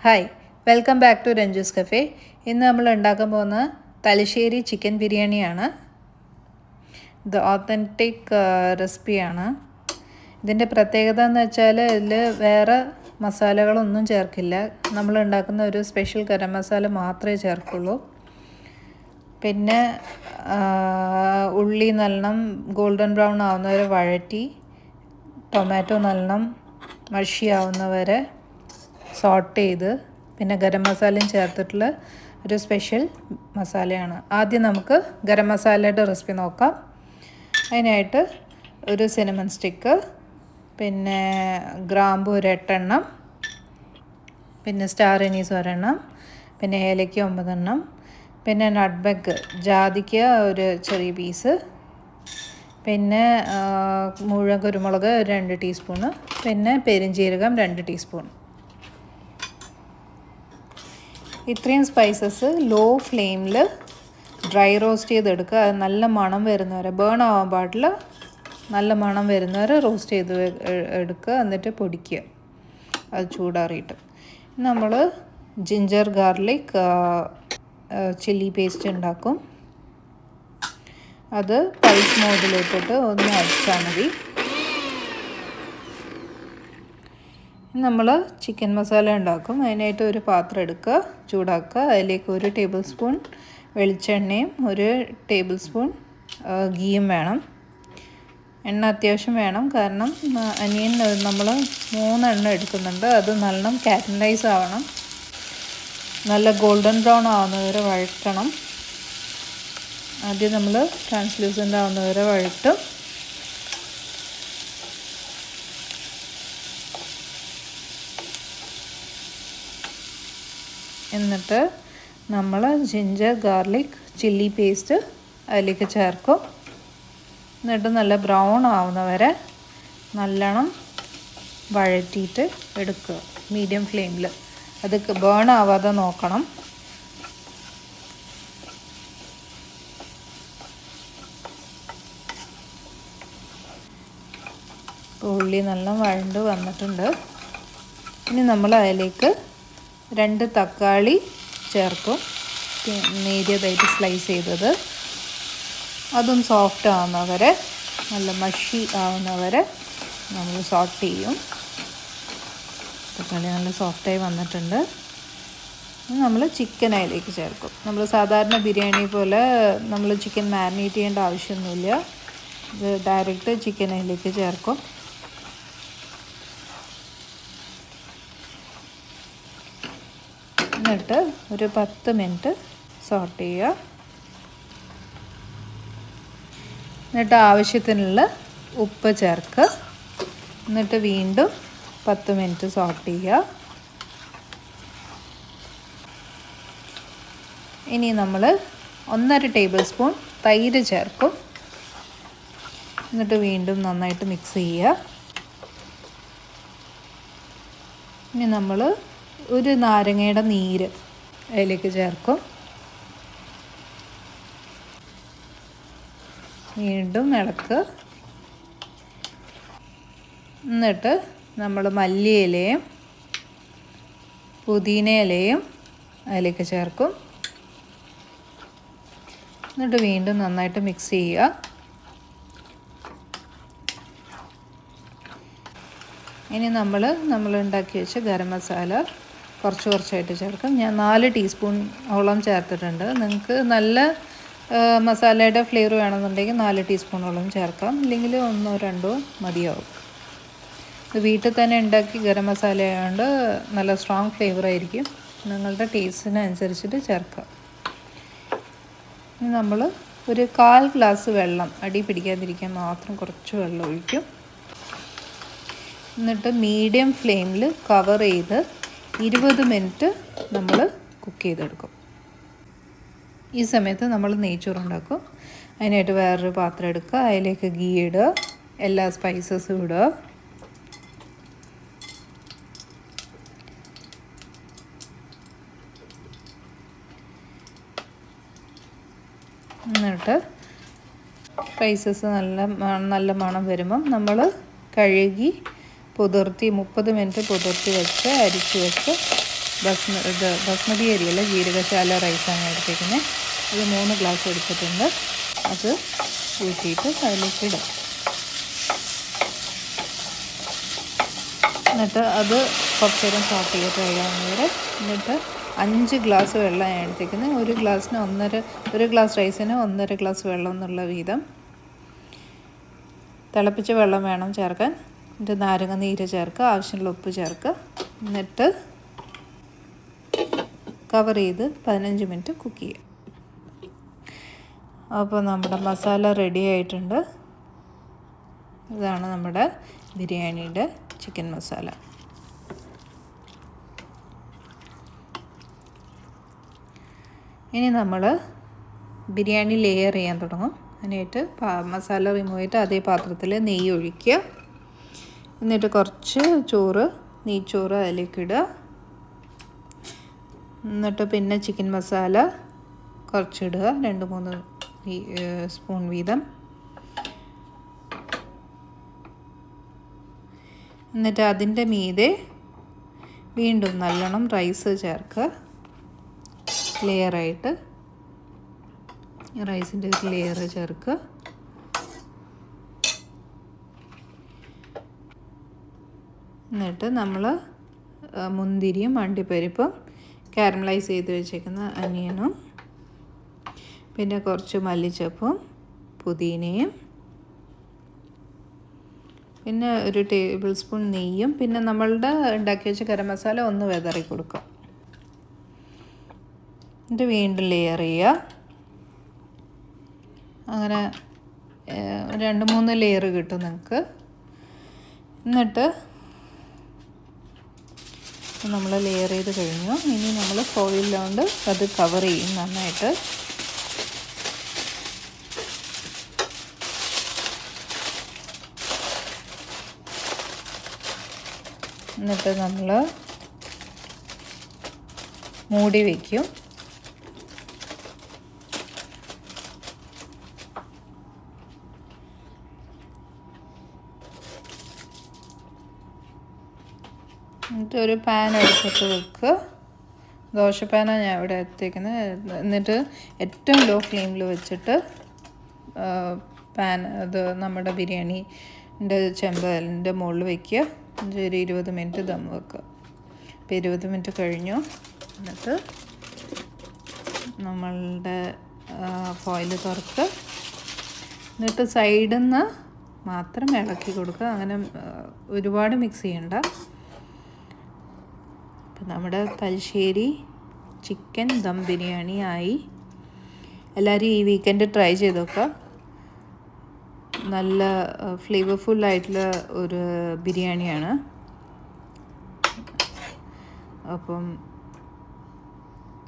Hi, welcome back to Ranju's cafe. ഇന്ന് നമ്മൾ ഉണ്ടാക്കാൻ പോകുന്ന തലശ്ശേരി ചിക്കൻ ബിരിയാണിയാണ്. ഇത് ഓത്തൻറ്റിക് റെസിപ്പിയാണ്. ഇതിൻ്റെ പ്രത്യേകത എന്ന് വെച്ചാൽ ഇതിൽ വേറെ മസാലകളൊന്നും ചേർക്കില്ല. നമ്മൾ ഉണ്ടാക്കുന്ന ഒരു സ്പെഷ്യൽ ഗരം മസാല മാത്രമേ ചേർക്കുള്ളൂ. പിന്നെ ഉള്ളി നല്ലോണം ഗോൾഡൻ ബ്രൗൺ ആവുന്നവരെ വഴറ്റി, ടൊമാറ്റോ നല്ലോണം മഷിയാവുന്നവരെ സോട്ട് ചെയ്ത്, പിന്നെ ഗരം മസാലയും ചേർത്തിട്ടുള്ള ഒരു സ്പെഷ്യൽ മസാലയാണ്. ആദ്യം നമുക്ക് ഗരം മസാലയുടെ റെസിപ്പി നോക്കാം. അതിനായിട്ട് ഒരു സിനമൺ സ്റ്റിക്ക്, പിന്നെ ഗ്രാമ്പു ഒരു 8 എണ്ണം, പിന്നെ സ്റ്റാർ അനീസ് ഒരെണ്ണം, പിന്നെ ഏലയ്ക്ക 9 എണ്ണം, പിന്നെ നട്ട്മെഗ് ജാതിക്ക ഒരു ചെറിയ പീസ്, പിന്നെ മുഴുവൻ കുരുമുളക് 2 ടീസ്പൂണ്, പിന്നെ പെരിഞ്ജീരകം 2 ടീസ്പൂൺ. ഇത്രയും സ്പൈസസ് ലോ ഫ്ലെയിമിൽ ഡ്രൈ റോസ്റ്റ് ചെയ്തെടുക്കുക. അത് നല്ല മണം വരുന്നവരെ, ബേൺ ആവാൻ പാടില്ല, നല്ല മണം വരുന്നവരെ റോസ്റ്റ് ചെയ്ത് എടുക്കുക. എന്നിട്ട് പൊടിക്കുക അത് ചൂടാറിയിട്ട്. നമ്മൾ ജിഞ്ചർ ഗാർലിക് ചില്ലി പേസ്റ്റ് ഉണ്ടാക്കും. അത് പൾസ് മോഡിലിട്ടിട്ട് ഒന്ന് അടിച്ചാൽ മതി. നമ്മൾ ചിക്കൻ മസാല ഉണ്ടാക്കും. അതിനായിട്ട് ഒരു പാത്രം എടുക്കുക, ചൂടാക്കുക. അതിലേക്ക് 1 ടേബിൾ സ്പൂൺ വെളിച്ചെണ്ണയും 1 ടേബിൾ സ്പൂൺ ഗീയും വേണം. എണ്ണ അത്യാവശ്യം വേണം, കാരണം അനിയൻ നമ്മൾ 3 എണ്ണ എടുക്കുന്നുണ്ട്. അത് നല്ലോണം കാരമലൈസ് ആവണം, നല്ല ഗോൾഡൻ ബ്രൗൺ ആവുന്നവരെ വഴറ്റണം. ആദ്യം നമ്മൾ ട്രാൻസ്ലൂസൻ്റ് ആവുന്നവരെ വഴറ്റും. എന്നിട്ട് നമ്മൾ ജിഞ്ചർ ഗാർലിക് ചില്ലി പേസ്റ്റ് അതിലേക്ക് ചേർക്കും. എന്നിട്ട് നല്ല ബ്രൗൺ ആവുന്നവരെ നല്ലോണം വഴറ്റിയിട്ട് എടുക്കുക മീഡിയം ഫ്ലെയിമിൽ. അത് ബേൺ ആവാതെ നോക്കണം. ഉള്ളി നല്ല വഴണ്ട് വന്നിട്ടുണ്ട്. ഇനി നമ്മൾ അതിലേക്ക് 2 തക്കാളി ചേർക്കും, നേരിയതായിട്ട് സ്ലൈസ് ചെയ്തത്. അതും സോഫ്റ്റ് ആവുന്നവരെ, നല്ല മഷി ആവുന്നവരെ നമ്മൾ സോട്ട് ചെയ്യും. തക്കാളി നല്ല സോഫ്റ്റായി വന്നിട്ടുണ്ട്. നമ്മൾ ചിക്കൻ അതിലേക്ക് ചേർക്കും. നമ്മൾ സാധാരണ ബിരിയാണി പോലെ നമ്മൾ ചിക്കൻ മാരിനേറ്റ് ചെയ്യേണ്ട ആവശ്യമൊന്നുമില്ല. ഇത് ഡയറക്റ്റ് ചിക്കൻ അതിലേക്ക് ചേർക്കും. എന്നിട്ട് ഒരു 10 മിനിറ്റ് സോട്ട് ചെയ്യുക. എന്നിട്ട് ആവശ്യത്തിനുള്ള ഉപ്പ് ചേർക്കുക. എന്നിട്ട് വീണ്ടും 10 മിനിറ്റ് സോട്ട് ചെയ്യുക. ഇനി നമ്മൾ 1.5 ടേബിൾ സ്പൂൺ തൈര് ചേർക്കും. എന്നിട്ട് വീണ്ടും നന്നായിട്ട് മിക്സ് ചെയ്യുക. ഇനി നമ്മൾ ഒരു നാരങ്ങയുടെ നീര് അതിലേക്ക് ചേർക്കും. വീണ്ടും ഇളക്കുക. എന്നിട്ട് നമ്മൾ മല്ലിയിലയും പുതിന ഇലയും അതിലേക്ക് ചേർക്കും. എന്നിട്ട് വീണ്ടും നന്നായിട്ട് മിക്സ് ചെയ്യുക. ഇനി നമ്മൾ ഉണ്ടാക്കി വെച്ച ഗരം മസാല കുറച്ചായിട്ട് ചേർക്കാം. ഞാൻ 4 ടീസ്പൂൺ ഓളം ചേർത്തിട്ടുണ്ട്. നിങ്ങൾക്ക് നല്ല മസാലയുടെ ഫ്ലേവർ വേണമെന്നുണ്ടെങ്കിൽ 4 ടീസ്പൂണോളം ചേർക്കാം, ഇല്ലെങ്കിൽ 1 2 മതിയാവും. ഇത് വീട്ടിൽ തന്നെ ഉണ്ടാക്കി ഗരം മസാല ആയതുകൊണ്ട് നല്ല സ്ട്രോങ് ഫ്ലേവർ ആയിരിക്കും. നിങ്ങളുടെ ടേസ്റ്റിനനുസരിച്ചിട്ട് ചേർക്കാം. ഇനി നമ്മൾ ഒരു 1/4 ഗ്ലാസ് വെള്ളം, അടി പിടിക്കാതിരിക്കാൻ മാത്രം കുറച്ച് വെള്ളം ഒഴിക്കും. എന്നിട്ട് മീഡിയം ഫ്ലെയിമിൽ കവർ ചെയ്ത് 20 മിനിറ്റ് നമ്മൾ കുക്ക് ചെയ്തെടുക്കും. ഈ സമയത്ത് നമ്മൾ നെയ്ച്ചോറുണ്ടാക്കും. അതിനായിട്ട് വേറൊരു പാത്രം എടുക്കുക, അതിലേക്ക് ഗീ ഇടുക, എല്ലാ സ്പൈസസും ഇടുക. എന്നിട്ട് സ്പൈസസ് നല്ല മണം വരുമ്പം നമ്മൾ കഴുകി 30 മിനിറ്റ് പുതിർത്തി വെച്ച് അരിച്ച് വെച്ച് ബസ്മതി അരിയല്ല, ജീരകശാല റൈസാണ് എടുത്തേക്കുന്നത്. അത് 3 ഗ്ലാസ് എടുത്തിട്ടുണ്ട്. അത് ഊറ്റിയിട്ട് അതിലേക്ക് ഇടാം. എന്നിട്ട് അത് കുറച്ച് നേരം സോട്ട് ചെയ്ത് കഴിയാവുന്നവരെ. എന്നിട്ട് 5 ഗ്ലാസ് വെള്ളം ഞാൻ എടുത്തേക്കുന്നത്. ഒരു ഗ്ലാസ് റൈസിന് 1.5 ഗ്ലാസ് വെള്ളം എന്നുള്ള വീതം. തിളപ്പിച്ച വെള്ളം വേണം ചേർക്കാൻ. എന്നിട്ട് നാരങ്ങ നീര് ചേർക്കുക, ആവശ്യമുള്ള ഉപ്പ് ചേർക്കുക. എന്നിട്ട് കവർ ചെയ്ത് 15 മിനിറ്റ് കുക്ക് ചെയ്യുക. അപ്പോൾ നമ്മുടെ മസാല റെഡി ആയിട്ടുണ്ട്. ഇതാണ് നമ്മുടെ ബിരിയാണിയുടെ ചിക്കൻ മസാല. ഇനി നമ്മൾ ബിരിയാണി ലെയർ ചെയ്യാൻ തുടങ്ങും. അതിനായിട്ട് മസാല റിമൂവ് ചെയ്തിട്ട് അതേ പാത്രത്തിൽ നെയ്യ് ഒഴിക്കുക. എന്നിട്ട് കുറച്ച് നെയ്ച്ചോറ് അതിലേക്ക് ഇടുക. എന്നിട്ട് പിന്നെ ചിക്കൻ മസാല കുറച്ചിടുക, 2-3 സ്പൂൺ വീതം. എന്നിട്ട് അതിൻ്റെ മീതെ വീണ്ടും നല്ലോണം റൈസ് ചേർക്കുക. ലെയറായിട്ട് റൈസിൻ്റെ ഒരു ലെയർ ചേർക്കുക. എന്നിട്ട് നമ്മൾ മുന്തിരിയും അണ്ടിപ്പരിപ്പും കാരമലൈസ് ചെയ്ത് വെച്ചേക്കുന്ന അനിയനും പിന്നെ കുറച്ച് മല്ലിച്ചപ്പും പുതിനയും പിന്നെ ഒരു ടേബിൾ സ്പൂൺ നെയ്യും പിന്നെ നമ്മളുടെ ഉണ്ടാക്കി വെച്ച ഗരം മസാല ഒന്ന് വിതറി കൊടുക്കുക. എന്നിട്ട് വീണ്ടും ലെയർ ചെയ്യുക. അങ്ങനെ 2-3 ലെയർ കിട്ടും നിങ്ങൾക്ക്. എന്നിട്ട് നമ്മൾ ലെയർ ചെയ്ത് കഴിഞ്ഞു. ഇനി നമ്മൾ ഫോയിലുകൊണ്ട് അത് കവർ ചെയ്യും നന്നായിട്ട്. എന്നിട്ട് നമ്മൾ മൂടി വയ്ക്കും. എന്നിട്ട് ഒരു പാൻ എടുത്തിട്ട് വെക്കുക. ദോശപ്പാനാണ് ഞാൻ ഇവിടെ എത്തിക്കുന്നത്. എന്നിട്ട് ഏറ്റവും ലോ ഫ്ലെയിമിൽ വെച്ചിട്ട് അത് നമ്മുടെ ബിരിയാണിൻ്റെ ചെമ്പലിൻ്റെ മുകളിൽ വയ്ക്കുക. ഒരു 20 മിനിറ്റ് ദം വെക്കുക. ഇപ്പോൾ 20 മിനിറ്റ് കഴിഞ്ഞു. എന്നിട്ട് നമ്മളുടെ ഫോയിൽ തുറക്കുക. എന്നിട്ട് സൈഡിൽ നിന്ന് മാത്രം ഇളക്കി കൊടുക്കുക. അങ്ങനെ ഒരുപാട് മിക്സ് ചെയ്യണ്ട. അപ്പം നമ്മുടെ തലശ്ശേരി ചിക്കൻ ദം ബിരിയാണി ആയി. എല്ലാവരും ഈ വീക്കെൻഡ് ട്രൈ ചെയ്ത് നോക്കുക. നല്ല ഫ്ലേവർഫുള്ളായിട്ടുള്ള ഒരു ബിരിയാണിയാണ്. അപ്പം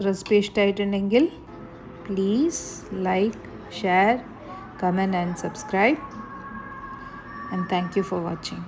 റെസിപ്പി ഇഷ്ടമായിട്ടുണ്ടെങ്കിൽ please like, share, comment and subscribe. And thank you for watching.